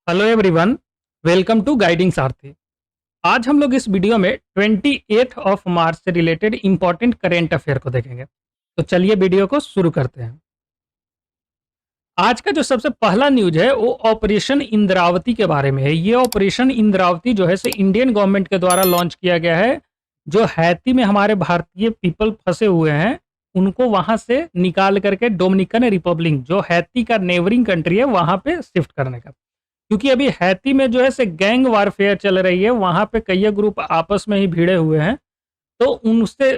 Hello everyone, welcome to guiding Sarathi. आज हम लोग इस वीडियो में 28 ऑफ मार्च से रिलेटेड इंपॉर्टेंट करेंट अफेयर को देखेंगे। तो चलिए वीडियो को शुरू करते हैं। आज का जो सबसे पहला न्यूज है वो ऑपरेशन इंद्रावती के बारे में है। ये ऑपरेशन इंद्रावती जो है से इंडियन गवर्नमेंट के द्वारा लॉन्च किया गया है। जो हैती में हमारे भारतीय पीपल फंसे हुए हैं उनको वहां से निकाल करके डोमिनिकन रिपब्लिक जो हैती का नेबरिंग कंट्री है वहां पे शिफ्ट करने का। क्योंकि अभी हैती में जो है से गैंग वारफेयर चल रही है, वहां पे कई ग्रुप आपस में ही भिड़े हुए हैं। तो उनसे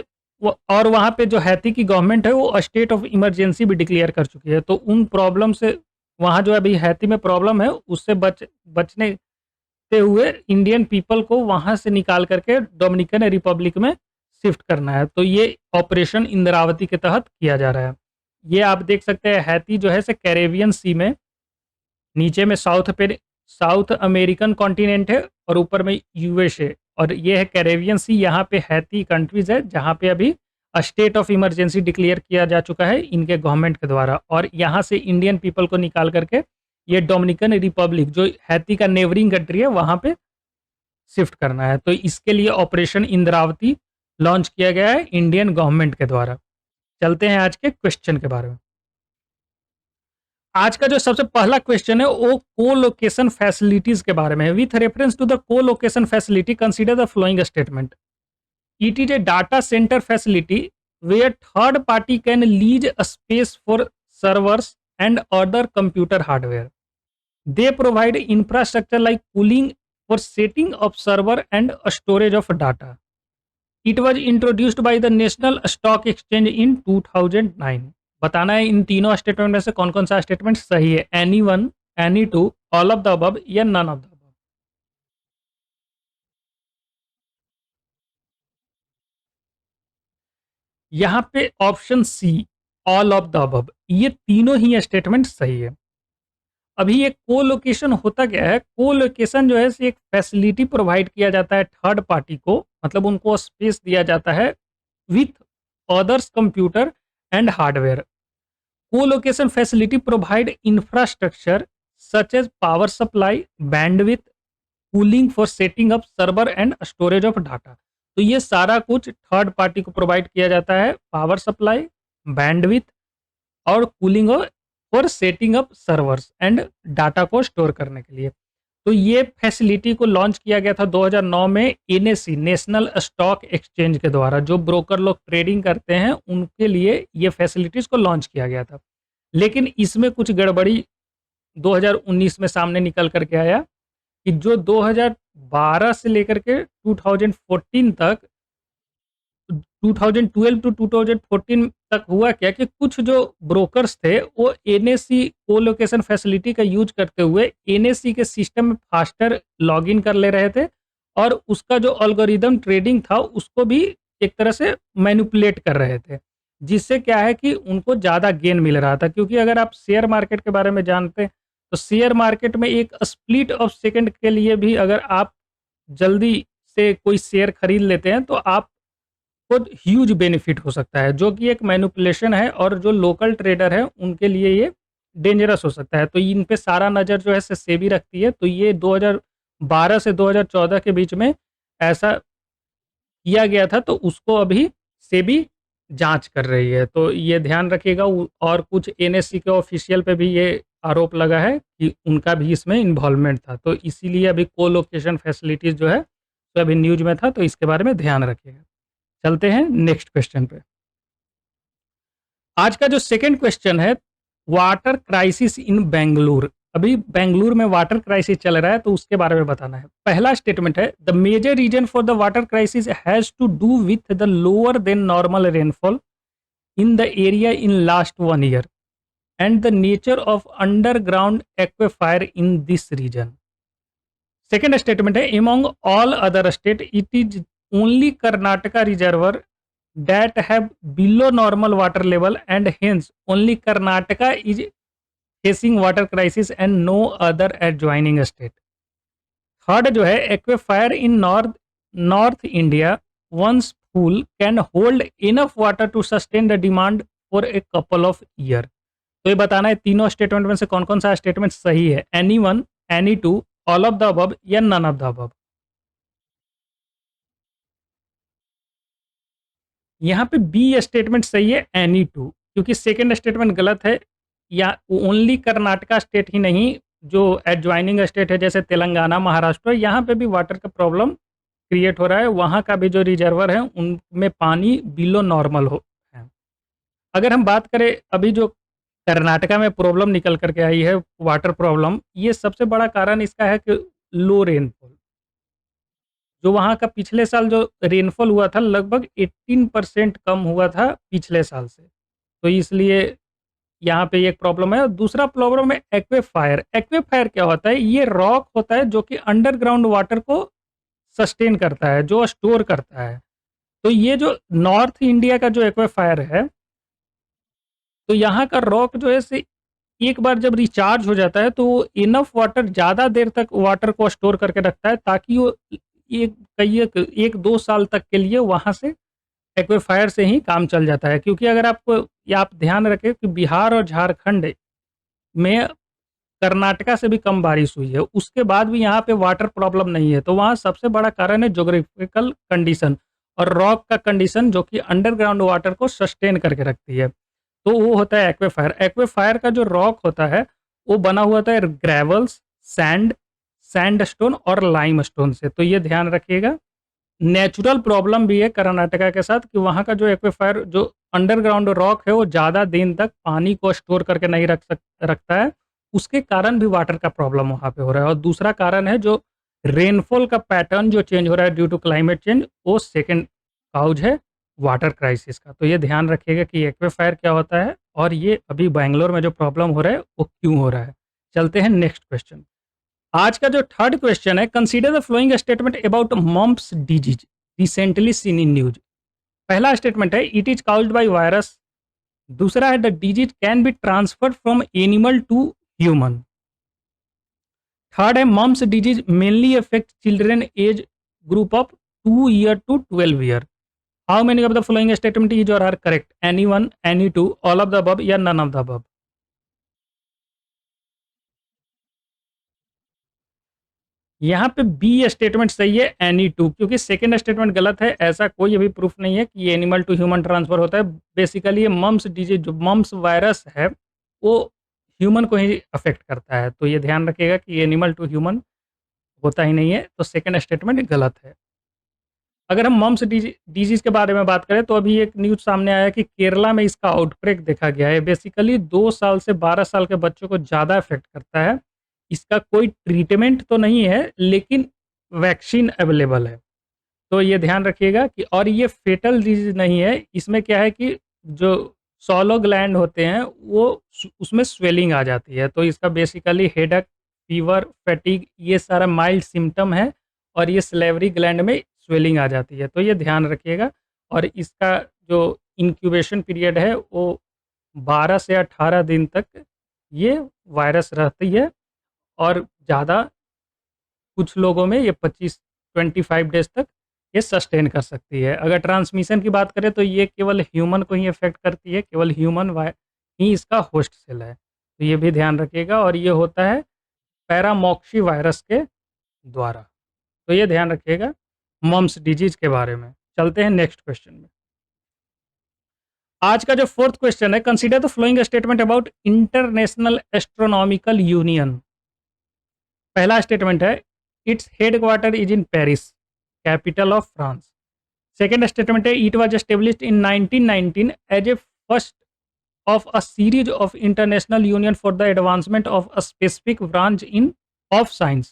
और वहां पे जो हैती की गवर्नमेंट है वो स्टेट ऑफ इमरजेंसी भी डिक्लेयर कर चुकी है। तो उन प्रॉब्लम से वहां जो अभी हैती में प्रॉब्लम है उससे बचने ते हुए इंडियन पीपल को वहां से निकाल करके डोमिनिकन रिपब्लिक में शिफ्ट करना है। तो ये ऑपरेशन इंद्रावती के तहत किया जा रहा है। ये आप देख सकते हैं हैती जो है से कैरेबियन सी में, नीचे में साउथ अमेरिकन कॉन्टिनेंट है और ऊपर में यूएसए, और ये है कैरेबियन सी। यहाँ पे हैती कंट्रीज है जहाँ पे अभी स्टेट ऑफ इमरजेंसी डिक्लेयर किया जा चुका है इनके गवर्नमेंट के द्वारा, और यहाँ से इंडियन पीपल को निकाल करके ये डोमिनिकन रिपब्लिक जो हैती का नेबरिंग कंट्री है वहाँ पे शिफ्ट करना है। तो इसके लिए ऑपरेशन इंद्रावती लॉन्च किया गया है इंडियन गवर्नमेंट के द्वारा। चलते हैं आज के क्वेश्चन के बारे में। आज का जो सबसे पहला क्वेश्चन है वो कोलोकेशन फैसिलिटीज के बारे में है। With reference to the colocation facility consider the following statement. It is a data centre facility where third party can lease a space for servers and other computer hardware. They provide infrastructure like cooling for setting of server and storage of data. It was introduced by the national stock exchange in 2009। बताना है इन तीनों statement में से कौन कौन सा statement सही है। Any one, any two, all of the above या नन ऑफ द अबव। यहाँ पे option C, all of the above, ये तीनों ही स्टेटमेंट सही है। अभी ये कोलोकेशन होता क्या है? कोलोकेशन जो है एक फैसिलिटी प्रोवाइड किया जाता है थर्ड पार्टी को, मतलब उनको स्पेस दिया जाता है with others computer and hardware. Co-location facility provide infrastructure such as power supply, bandwidth, cooling for setting up server and storage of data। तो ये सारा कुछ थर्ड पार्टी को प्रोवाइड किया जाता है, पावर सप्लाई, बैंडविथ और cooling for setting up servers and data को स्टोर करने के लिए। तो ये फैसिलिटी को लॉन्च किया गया था 2009 में एनएससी, नेशनल स्टॉक एक्सचेंज के द्वारा। जो ब्रोकर लोग ट्रेडिंग करते हैं उनके लिए ये फैसिलिटीज को लॉन्च किया गया था। लेकिन इसमें कुछ गड़बड़ी 2019 में सामने निकल करके आया कि जो 2012 से लेकर के 2014 तक, 2012 टू 2014 तक हुआ क्या कि कुछ जो ब्रोकर्स थे वो एनएससी कोलोकेशन फैसिलिटी का यूज करते हुए एनएससी के सिस्टम में फास्टर लॉगिन कर ले रहे थे, और उसका जो एल्गोरिदम ट्रेडिंग था उसको भी एक तरह से मैनिपुलेट कर रहे थे, जिससे क्या है कि उनको ज़्यादा गेन मिल रहा था। क्योंकि अगर आप शेयर मार्केट के बारे में जानते हैं तो शेयर मार्केट में एक स्प्लिट ऑफ सेकंड के लिए भी अगर आप जल्दी से कोई शेयर खरीद लेते हैं तो आप को ह्यूज बेनिफिट हो सकता है, जो कि एक मैनिपुलेशन है, और जो लोकल ट्रेडर है उनके लिए ये डेंजरस हो सकता है। तो इन पे सारा नज़र जो है सेबी रखती है। तो ये 2012 से 2014 के बीच में ऐसा किया गया था, तो उसको अभी सेबी जांच कर रही है। तो ये ध्यान रखिएगा। और कुछ एनएससी के ऑफिशियल पे भी ये आरोप लगा है कि उनका भी इसमें इन्वॉल्वमेंट था। तो इसीलिए अभी कोलोकेशन फैसिलिटीज़ जो है तो अभी न्यूज में था, तो इसके बारे में ध्यान रखिएगा। चलते हैं नेक्स्ट क्वेश्चन पे। आज का जो सेकंड क्वेश्चन है, वाटर क्राइसिस इन बेंगलुरु। अभी बेंगलुरु में वाटर क्राइसिस चल रहा है, तो उसके बारे में बताना है। पहला स्टेटमेंट है, the major reason for the water crisis has to do with the lower than normal rainfall in the area in last 1 year and the nature of underground aquifer in this region. Second statement है, among all other state it is only Karnataka reservoir that have below normal water level and hence only Karnataka is facing water crisis and no other adjoining state। Third जो है, aquifer in North India once full can hold enough water to sustain the demand for a couple of year। तो ये बताना है तीनों statement में से कौन कौन सा स्टेटमेंट सही है। Any one, any two, all of the above या नन ऑफ द अबव? यहाँ पे बी स्टेटमेंट सही है, एनी टू, क्योंकि सेकंड स्टेटमेंट गलत है। या ओनली कर्नाटका स्टेट ही नहीं, जो एडजॉइनिंग स्टेट है जैसे तेलंगाना, महाराष्ट्र, यहाँ पे भी वाटर का प्रॉब्लम क्रिएट हो रहा है। वहाँ का भी जो रिजर्वर है उनमें पानी बिलो नॉर्मल हो है। अगर हम बात करें अभी जो कर्नाटका में प्रॉब्लम निकल करके आई है वाटर प्रॉब्लम, ये सबसे बड़ा कारण इसका है कि लो रेनफॉल। जो वहाँ का पिछले साल जो रेनफॉल हुआ था लगभग 18% कम हुआ था पिछले साल से। तो इसलिए यहाँ पे एक प्रॉब्लम है। और दूसरा प्रॉब्लम है एक्वेफायर। एक्वेफायर क्या होता है? ये रॉक होता है जो कि अंडरग्राउंड वाटर को सस्टेन करता है, जो स्टोर करता है। तो ये जो नॉर्थ इंडिया का जो एक्वेफायर है, तो यहाँ का रॉक जो है से एक बार जब रिचार्ज हो जाता है तो वो इनफ वाटर ज़्यादा देर तक वाटर को स्टोर करके रखता है, ताकि वो एक 2 साल तक के लिए वहाँ से एक्वेफायर से ही काम चल जाता है। क्योंकि अगर आपको या आप ध्यान रखें कि बिहार और झारखंड में कर्नाटका से भी कम बारिश हुई है, उसके बाद भी यहाँ पे वाटर प्रॉब्लम नहीं है। तो वहाँ सबसे बड़ा कारण है ज्योग्राफिकल कंडीशन और रॉक का कंडीशन, जो कि अंडरग्राउंड वाटर को सस्टेन करके रखती है। तो वो होता है एक्वेफायर। एक्वेफायर का जो रॉक होता है, वो बना हुआ होता है ग्रेवल्स, सैंड, सैंडस्टोन और लाइमस्टोन से। तो ये ध्यान रखिएगा। नेचुरल प्रॉब्लम भी है कर्नाटका के साथ कि वहाँ का जो एक्वेफायर जो अंडरग्राउंड रॉक है, वो ज़्यादा दिन तक पानी को स्टोर करके नहीं रखता है। उसके कारण भी वाटर का प्रॉब्लम वहाँ पे हो रहा है। और दूसरा कारण है जो रेनफॉल का पैटर्न जो चेंज हो रहा है ड्यू टू क्लाइमेट चेंज, वो सेकेंड काउज है वाटर क्राइसिस का। तो ये ध्यान रखिएगा कि एक्वेफायर क्या होता है और ये अभी बैंगलोर में जो प्रॉब्लम हो रहा है वो क्यों हो रहा है। चलते हैं नेक्स्ट क्वेश्चन। आज का जो थर्ड क्वेश्चन है, consider the following statement about mumps disease recently seen in news. पहला स्टेटमेंट है it is caused by virus. दूसरा है the disease can be transferred from animal to human. Third है mumps disease mainly affect children age group of 2 year to 12 year. How many of the following statement is or are correct? Any one, any two, all of the above या none of the above? यहाँ पे B statement सही है, any two, क्योंकि second statement गलत है। ऐसा कोई अभी प्रूफ नहीं है कि ये एनिमल टू ह्यूमन ट्रांसफर होता है। बेसिकली ये मम्प्स डिजीज, जो मम्प्स वायरस है, वो ह्यूमन को ही अफेक्ट करता है। तो ये ध्यान रखिएगा कि एनिमल टू ह्यूमन होता ही नहीं है। तो सेकंड स्टेटमेंट गलत है। अगर हम मम्प्स डिजीज के बारे में बात करें तो अभी एक न्यूज़ सामने आया कि केरला में इसका आउटब्रेक देखा गया है। बेसिकली 2 साल से 12 साल के बच्चों को ज़्यादा इफ़ेक्ट करता है। इसका कोई ट्रीटमेंट तो नहीं है, लेकिन वैक्सीन अवेलेबल है। तो ये ध्यान रखिएगा कि और ये फेटल डिजीज़ नहीं है। इसमें क्या है कि जो सॉलो ग्लैंड होते हैं वो उसमें स्वेलिंग आ जाती है। तो इसका बेसिकली हेडेक, फीवर, फैटिग, ये सारा माइल्ड सिम्पटम है। और ये सलेवरी ग्लैंड में स्वेलिंग आ जाती है। तो ये ध्यान रखिएगा। और इसका जो इंक्यूबेशन पीरियड है वो 12 से 18 दिन तक ये वायरस रहती है। और ज़्यादा कुछ लोगों में ये 25 डेज़ तक ये सस्टेन कर सकती है। अगर ट्रांसमिशन की बात करें तो ये केवल ह्यूमन को ही अफ़ेक्ट करती है, केवल ह्यूमन ही इसका होस्ट सेल है। तो ये भी ध्यान रखिएगा। और ये होता है पैरामॉक्सी वायरस के द्वारा। तो ये ध्यान रखिएगा मम्प्स डिजीज़ के बारे में। चलते हैं नेक्स्ट क्वेश्चन में। आज का जो फोर्थ क्वेश्चन है, consider the following statement about International Astronomical Union. पहला स्टेटमेंट है its headquarter is in Paris, capital of France. Second statement है it was established in 1919 as a first of a series of international union for the advancement of a specific branch in of science.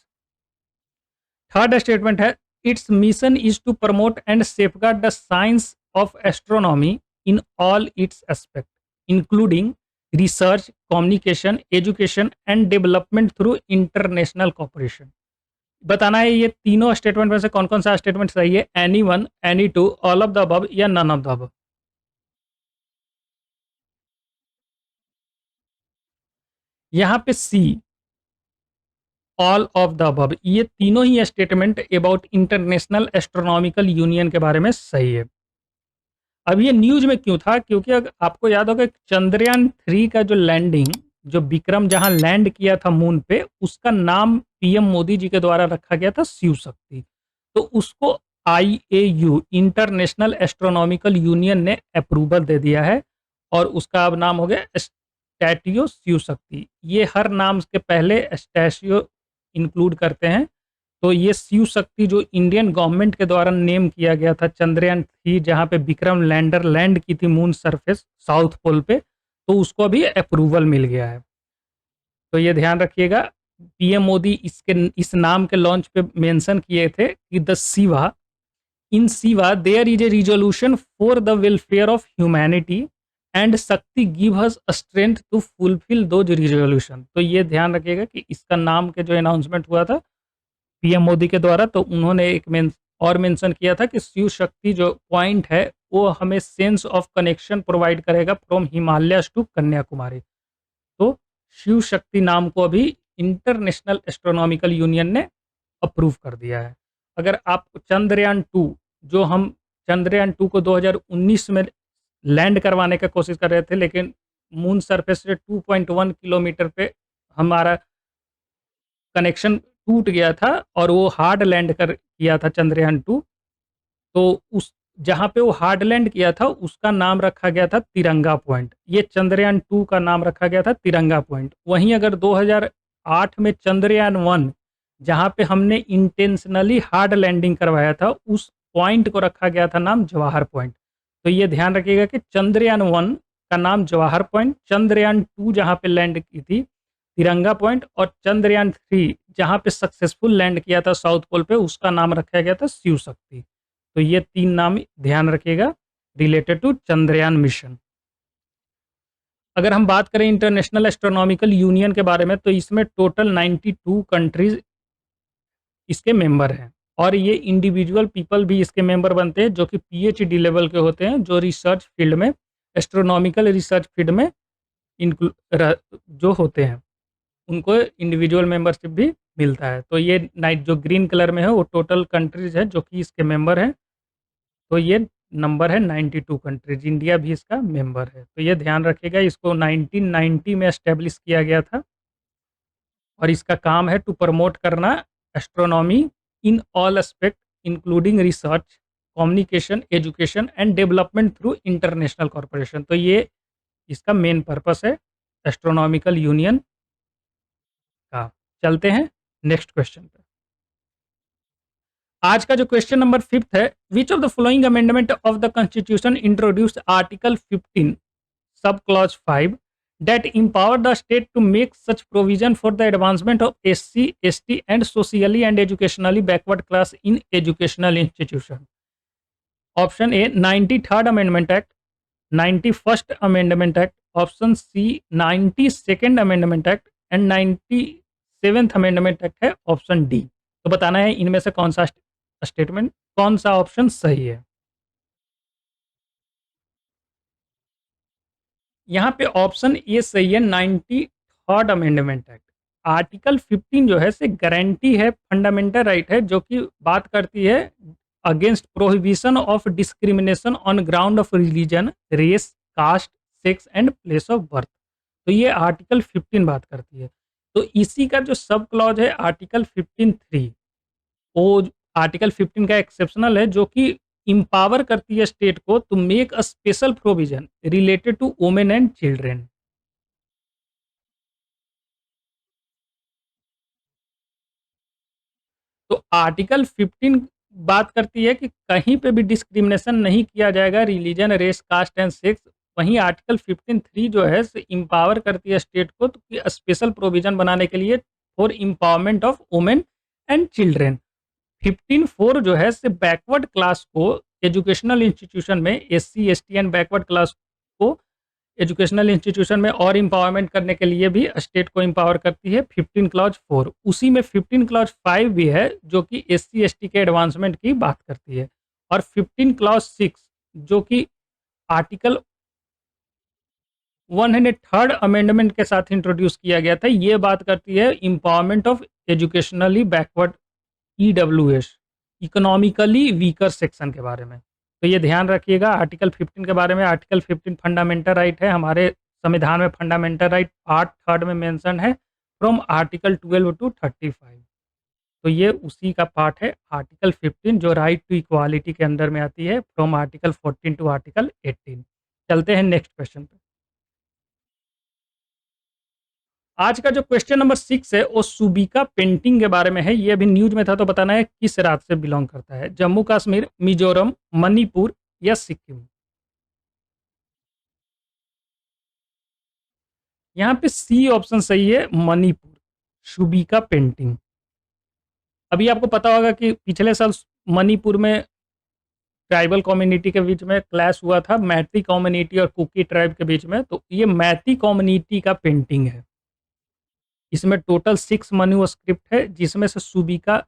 Third statement है its mission is to promote and safeguard the science of astronomy in all its aspects, including research, communication, education and development through international cooperation. बताना है ये तीनों statement में से कौन कौन सा स्टेटमेंट सही है? Any one, any two, all of the above या नन ऑफ द अबव? यहाँ पे C, all of the above, ये तीनों ही statement about International Astronomical Union के बारे में सही है। अब ये न्यूज में क्यों था? क्योंकि अगर आपको याद होगा चंद्रयान 3 का जो लैंडिंग जो विक्रम जहां लैंड किया था मून पे, उसका नाम पीएम मोदी जी के द्वारा रखा गया था शिव शक्ति। तो उसको आईएयू इंटरनेशनल एस्ट्रोनॉमिकल यूनियन ने अप्रूवल दे दिया है और उसका अब नाम हो गया स्टैट्यू शिव शक्ति। ये हर नाम के पहले स्टैच्यू इंक्लूड करते हैं। तो ये शिव शक्ति जो इंडियन गवर्नमेंट के द्वारा नेम किया गया था चंद्रयान 3, जहां पे विक्रम लैंडर लैंड की थी मून सरफेस साउथ पोल पे, तो उसको भी अप्रूवल मिल गया है। तो ये ध्यान रखिएगा, पीएम मोदी इस नाम के लॉन्च पे मेंशन किए थे कि the Shiva, in Shiva there is a resolution for the welfare of humanity and Shakti give us strength to fulfil those resolution. तो ये ध्यान रखिएगा कि इसका नाम के जो अनाउंसमेंट हुआ था पीएम मोदी के द्वारा, तो उन्होंने एक और मेंशन किया था कि शिव शक्ति जो पॉइंट है वो हमें सेंस ऑफ कनेक्शन प्रोवाइड करेगा फ्रॉम हिमालयस टू कन्याकुमारी। तो शिव शक्ति नाम को अभी इंटरनेशनल एस्ट्रोनॉमिकल यूनियन ने अप्रूव कर दिया है। अगर आप चंद्रयान 2, जो हम चंद्रयान 2 को 2019 में लैंड करवाने का कोशिश कर रहे थे, लेकिन मून सरफेस से 2.1 किलोमीटर पे हमारा कनेक्शन टूट गया था और वो हार्ड लैंड कर किया था चंद्रयान 2। तो उस जहाँ पे वो हार्ड लैंड किया था उसका नाम रखा गया था तिरंगा पॉइंट। ये चंद्रयान 2 का नाम रखा गया था तिरंगा पॉइंट। वहीं अगर 2008 में चंद्रयान 1, जहाँ पे हमने इंटेंशनली हार्ड लैंडिंग करवाया था, उस पॉइंट को रखा गया था नाम जवाहर पॉइंट। तो ये ध्यान रखिएगा कि चंद्रयान 1 का नाम जवाहर पॉइंट, चंद्रयान 2 जहाँ पे लैंड की थी तिरंगा पॉइंट, और चंद्रयान 3 जहाँ पे सक्सेसफुल लैंड किया था साउथ पोल पे, उसका नाम रखा गया था शिव शक्ति। तो ये 3 नाम ध्यान रखिएगा रिलेटेड टू चंद्रयान मिशन। अगर हम बात करें इंटरनेशनल एस्ट्रोनॉमिकल यूनियन के बारे में, तो इसमें टोटल 92 कंट्रीज इसके मेंबर हैं और ये इंडिविजुअल पीपल भी इसके मेंबर बनते हैं जो कि पीएचडी लेवल के होते हैं, जो रिसर्च फील्ड में, एस्ट्रोनॉमिकल रिसर्च फील्ड में जो होते हैं, उनको इंडिविजुअल मेंबरशिप भी मिलता है। तो ये नाइट जो ग्रीन कलर में है वो टोटल कंट्रीज है जो कि इसके मेंबर हैं। तो ये नंबर है 92 कंट्रीज, इंडिया भी इसका मेंबर है। तो ये ध्यान रखिएगा, इसको 1990 में एस्टेब्लिश किया गया था और इसका काम है टू प्रमोट करना astronomy in all aspect including research, communication, education and development through international corporation. तो ये इसका मेन पर्पस है एस्ट्रोनॉमिकल यूनियन का। चलते हैं नेक्स्ट क्वेश्चन पे। आज का जो क्वेश्चन नंबर 5 है, which of the following amendment of the constitution introduced article 15 sub clause 5 that empower the state to make such provision for the advancement of SC, ST and socially and educationally backward class in educational institution. Option A 93rd Amendment Act, 91st Amendment Act, option C 92nd Amendment Act and 97th Amendment Act है option D. तो बताना है इनमें से कौन सा statement, कौन सा ऑप्शन सही है। यहाँ पे ऑप्शन ए सही है, 93rd अमेंडमेंट एक्ट। आर्टिकल 15 जो है से गारंटी है, फंडामेंटल राइट है, जो कि बात करती है against prohibition of discrimination on ground of religion, race, caste, sex and place of birth. तो ये आर्टिकल 15 बात करती है। तो इसी का जो सब क्लॉज है आर्टिकल 15(3), वो आर्टिकल 15 का एक्सेप्शनल है, जो कि इंपावर करती है स्टेट को to make a special provision related to women and children. तो आर्टिकल 15 बात करती है कि कहीं पे भी डिस्क्रिमिनेशन नहीं किया जाएगा religion, race, caste and sex. वहीं आर्टिकल 15(3) जो है इंपावर करती है स्टेट को तो स्पेशल प्रोविजन बनाने के लिए for empowerment of women and children. 15(4) जो है बैकवर्ड क्लास को एजुकेशनल इंस्टीट्यूशन में, SC, ST and backward class को एजुकेशनल इंस्टीट्यूशन में और इम्पावरमेंट करने के लिए भी स्टेट को इम्पावर करती है 15 क्लॉज 4। उसी में 15 क्लॉज 5 भी है जो कि SC, ST के एडवांसमेंट की बात करती है, और 15 क्लॉज 6 जो कि आर्टिकल 103rd अमेंडमेंट के साथ इंट्रोड्यूस किया गया था, ये बात करती है empowerment of educationally backward EWS, economically weaker section के बारे में। तो ये ध्यान रखिएगा आर्टिकल 15 के बारे में। आर्टिकल 15 फंडामेंटल राइट है, हमारे संविधान में फंडामेंटल राइट पार्ट 3 में मेंशन है फ्रॉम आर्टिकल 12 टू 35। तो ये उसी का पार्ट है आर्टिकल 15 जो राइट टू इक्वालिटी के अंदर में आती है फ्रॉम आर्टिकल 14 टू आर्टिकल 18। चलते हैं नेक्स्ट क्वेश्चन पे। आज का जो क्वेश्चन नंबर 6 है वो सुबीका पेंटिंग के बारे में है। ये अभी न्यूज में था तो बताना है किस राज्य से बिलोंग करता है, जम्मू कश्मीर, मिजोरम, मणिपुर या सिक्किम। यहाँ पे सी ऑप्शन सही है, मणिपुर, सुबीका पेंटिंग। अभी आपको पता होगा कि पिछले साल मणिपुर में ट्राइबल कम्युनिटी के बीच में क्लैश हुआ था, मैती कम्युनिटी और कुकी ट्राइब के बीच में। तो ये मैती कम्युनिटी का पेंटिंग है। इसमें टोटल 6 मनुस्क्रिप्ट है जिसमें से सुबीका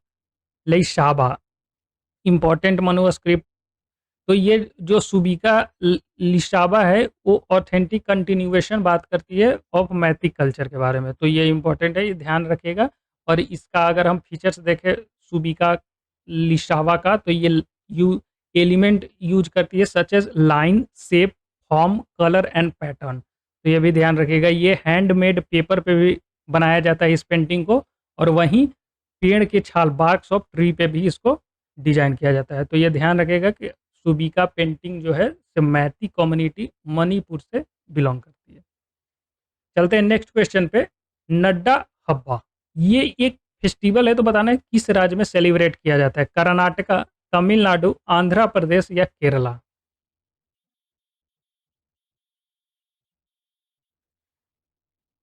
लेइशाबा इंपॉर्टेंट मनुस्क्रिप्ट। तो ये जो सुबीका लिसाबा है वो ऑथेंटिक कंटिन्यूएशन बात करती है ऑफ मैथिक कल्चर के बारे में। तो ये इंपॉर्टेंट है, ये ध्यान रखिएगा। और इसका अगर हम फीचर्स देखें सुबीका लिसाबा का, तो ये यू एलिमेंट यूज करती है such as line, shape, form, colour and pattern. तो ये भी ध्यान रखिएगा। ये हैंडमेड पेपर पे भी बनाया जाता है इस पेंटिंग को, और वहीं पेड़ के छाल, बार्क्स ऑफ ट्री पे भी इसको डिजाइन किया जाता है। तो ये ध्यान रखिएगा कि सुबीका पेंटिंग जो है मैती कम्युनिटी मणिपुर से बिलोंग करती है। चलते हैं नेक्स्ट क्वेश्चन पे। नड्डा हब्बा ये एक फेस्टिवल है, तो बताना है किस राज्य में सेलिब्रेट किया जाता है, कर्नाटका, तमिलनाडु, आंध्र प्रदेश या केरला।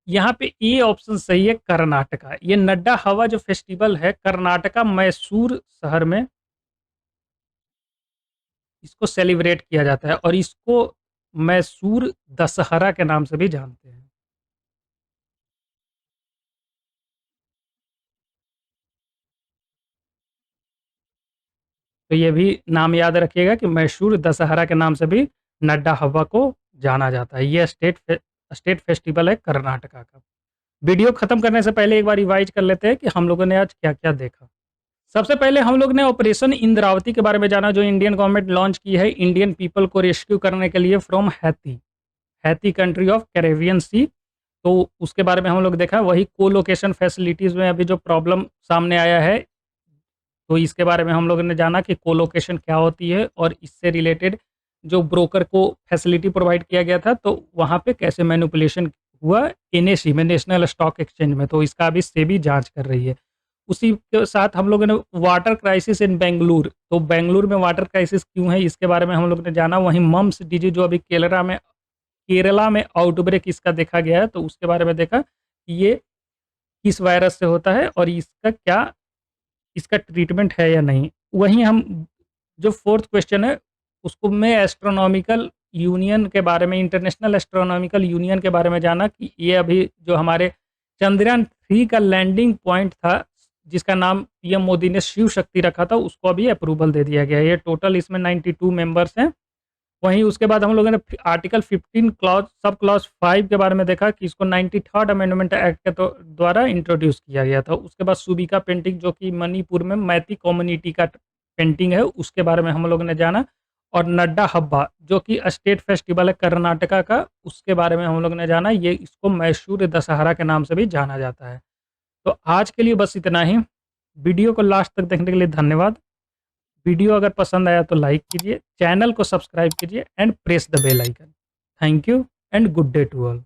यहाँ पे ए ऑप्शन सही है, कर्नाटका। ये नड्डा हवा जो फेस्टिवल है कर्नाटका मैसूर शहर में इसको सेलिब्रेट किया जाता है, और इसको मैसूर दशहरा के नाम से भी जानते हैं। तो ये भी नाम याद रखिएगा कि मैसूर दशहरा के नाम से भी नड्डा हवा को जाना जाता है। ये स्टेट फेस्टिवल है कर्नाटका का। वीडियो खत्म करने से पहले एक बार रिवाइज कर लेते हैं कि हम लोगों ने आज क्या-क्या देखा। सबसे पहले हम लोग ने ऑपरेशन इंद्रावती के बारे में जाना, जो इंडियन गवर्नमेंट लॉन्च की है इंडियन पीपल को रेस्क्यू करने के लिए from Haiti, Haiti country of Caribbean Sea. तो उसके बारे में हम लोग देखा। वही कोलोकेशन फैसिलिटीज़ में अभी जो प्रॉब्लम सामने आया है, तो इसके बारे में हम लोगों ने जाना कि कोलोकेशन क्या होती है, और इससे रिलेटेड जो ब्रोकर को फैसिलिटी प्रोवाइड किया गया था तो वहाँ पे कैसे मैनिपुलेशन हुआ एनएसी में, नेशनल स्टॉक एक्सचेंज में। तो इसका अभी सेबी जांच कर रही है। उसी के साथ हम लोगों ने वाटर क्राइसिस इन बेंगलुरु, तो बेंगलुरु में वाटर क्राइसिस क्यों है इसके बारे में हम लोग ने जाना। वहीं मम्प्स डिजीज जो अभी केरला में आउटब्रेक इसका देखा गया है, तो उसके बारे में देखा कि ये किस वायरस से होता है और इसका ट्रीटमेंट है या नहीं। वहीं हम जो फोर्थ क्वेश्चन है उसको मैं एस्ट्रोनॉमिकल यूनियन के बारे में, इंटरनेशनल एस्ट्रोनॉमिकल यूनियन के बारे में जाना कि ये अभी जो हमारे चंद्रयान-3 का लैंडिंग पॉइंट था जिसका नाम पीएम मोदी ने शिव शक्ति रखा था, उसको अभी अप्रूवल दे दिया गया है। ये टोटल इसमें 92 मेंबर्स हैं। वहीं उसके बाद हम लोगों ने आर्टिकल 15 क्लॉज सब क्लॉज 5 के बारे में देखा कि इसको 93rd अमेंडमेंट एक्ट के द्वारा इंट्रोड्यूस किया गया था। उसके बाद सुबीका पेंटिंग जो कि मणिपुर में मैती कम्युनिटी का पेंटिंग है, उसके बारे में हम लोगों ने जाना। और नड्डा हब्बा जो कि स्टेट फेस्टिवल है कर्नाटका का, उसके बारे में हम लोग ने जाना। ये इसको मैसूर दशहरा के नाम से भी जाना जाता है। तो आज के लिए बस इतना ही। वीडियो को लास्ट तक देखने के लिए धन्यवाद। वीडियो अगर पसंद आया तो लाइक कीजिए, चैनल को सब्सक्राइब कीजिए and press the bell icon. Thank you and good day to all.